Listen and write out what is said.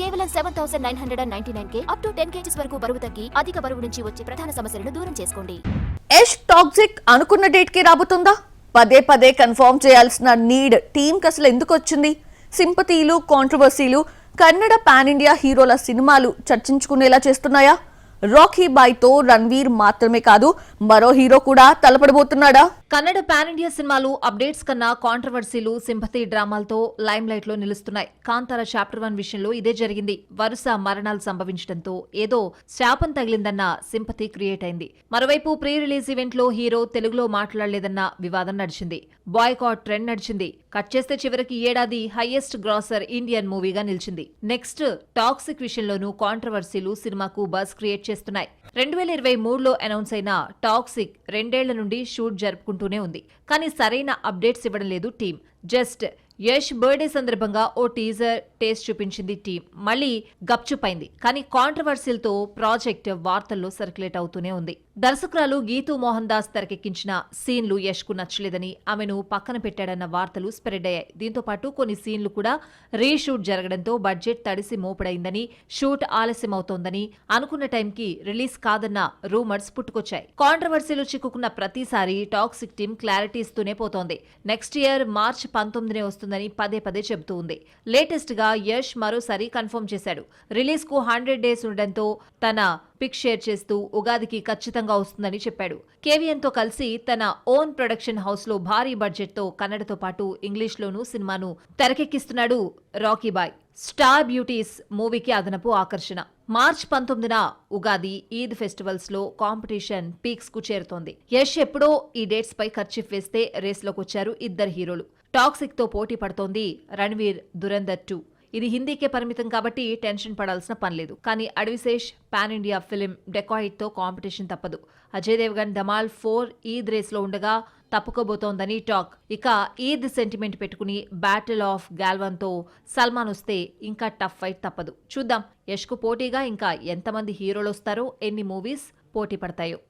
కేవలం 7,999 up to 10 kgs వరకు బరువు తగ్గి అధిక బరువు నుంచి వచ్చే ప్రధాన సమస్యలను దూరం చేసుకోండి. యష్ టాక్సిక్ అనుకున్న డేట్ కి రాబోతుందా? పదే పదే కన్ఫర్మ్ చేయాల్సిన నీడ్ టీమ్ కి అసలు ఎందుకు వచ్చింది? సింపతీలు, కాంట్రవర్సీలు కన్నడ పాన్ ఇండియా హీరోల సినిమాలు చర్చించుకునేలా చేస్తున్నాయా? రాకీ బాయ్ తో రణ్వీర్ మాత్రమే కాదు, మరో హీరో కూడా తలపడబోతున్నాడా? కన్నడ పాన్ ఇండియా సినిమాలు అప్డేట్స్ కన్నా కాంట్రవర్సీలు, సింపతి డ్రామాలతో లైమ్ లైట్ లో నిలుస్తున్నాయి. కాంతార చాప్టర్ 1 విషయంలో ఇదే జరిగింది. వరుస మరణాలు సంభవించడంతో ఏదో శాపం తగిలిందన్న సింపతి క్రియేట్ అయింది. మరోవైపు ప్రీ రిలీజ్ ఈవెంట్ లో హీరో తెలుగులో మాట్లాడలేదన్న వివాదం నడిచింది. బాయ్కాట్ ట్రెండ్ నడిచింది. కట్ చేస్తే చివరికి ఏడాది హైయెస్ట్ గ్రాసర్ ఇండియన్ మూవీగా నిలిచింది. నెక్స్ట్ టాక్సిక్ విషయంలోనూ కాంట్రవర్సీలు సినిమాకు బజ్ క్రియేట్ చేస్తున్నాయి. 2023లో అనౌన్స్ అయిన టాక్సిక్ 2 ఏళ్ల నుండి షూట్ జరుపుకుంటూనే ఉంది. కానీ సరైన అప్డేట్స్ ఇవ్వడం లేదు టీం. జస్ట్ యష్ బర్త్డే సందర్భంగా ఓ టీజర్ టేస్ట్ చూపించింది టీం. మళ్లీ గప్చుపైంది. కానీ కాంట్రవర్సీలతో ప్రాజెక్ట్ వార్తల్లో సర్క్యులేట్ అవుతూనే ఉంది. దర్శకురాలు గీతూ మోహన్ దాస్ తెరకెక్కించిన సీన్లు యష్ కు నచ్చలేదని, ఆమెను పక్కన పెట్టాడన్న వార్తలు స్ప్రెడ్ అయ్యాయి. దీంతో పాటు కొన్ని సీన్లు కూడా రీషూట్ జరగడంతో బడ్జెట్ తడిసి మోపడైందని, షూట్ ఆలస్యమవుతోందని, అనుకున్న టైంకి రిలీజ్ కాదన్న రూమర్స్ పుట్టుకొచ్చాయి. కాంట్రవర్సీలు చిక్కుకున్న ప్రతిసారి టాక్సిక్ టీం క్లారిటీ ఇస్తూనే పోతోంది. నెక్స్ట్ ఇయర్ మార్చి 19నే వస్తుందని పదే పదే చెబుతూ ఉంది. లేటెస్ట్ గా యష్ మరోసారి కన్ఫర్మ్ చేశాడు. రిలీజ్ కు 100 days ఉండడంతో తన పిక్ షేర్ చేస్తూ ఉగాదికి ఖచ్చితంగా వస్తుందని చెప్పాడు. కేవీఎన్ తో కలిసి తన ఓన్ ప్రొడక్షన్ హౌస్ లో భారీ బడ్జెట్ తో కన్నడతో పాటు ఇంగ్లీష్ లోనూ సినిమాను తెరకెక్కిస్తున్నాడు రాకీ బాయ్. స్టార్ బ్యూటీస్ మూవీకి అదనపు ఆకర్షణ. మార్చ్ 19న ఉగాది, ఈద్ ఫెస్టివల్స్ లో కాంపిటీషన్ పీక్స్ కు చేరుతోంది. యష్ ఎప్పుడో ఈ డేట్స్ పై ఖర్చు వేస్తే రేస్ లోకి వచ్చారు ఇద్దరు హీరోలు. టాక్సిక్ తో పోటీ పడుతోంది రణ్వీర్ దురంధర్ 2. ఇది హిందీకే పరిమితం కాబట్టి టెన్షన్ పడాల్సిన పనిలేదు. కానీ Adivi Sesh pan India film dacoit తో కాంపిటీషన్ తప్పదు. అజయ్ దేవగన్ ధమాల్ 4 ఈద్ రేస్ లో ఉండగా తప్పుకోబోతోందని టాక్. ఇక ఈద్ సెంటిమెంట్ పెట్టుకుని బ్యాటిల్ ఆఫ్ గాల్వన్ తో సల్మాన్ వస్తే ఇంకా టఫ్ ఫైట్ తప్పదు. చూద్దాం యష్ కు పోటీగా ఇంకా ఎంతమంది హీరోలు వస్తారో, ఎన్ని మూవీస్ పోటీ పడతాయో.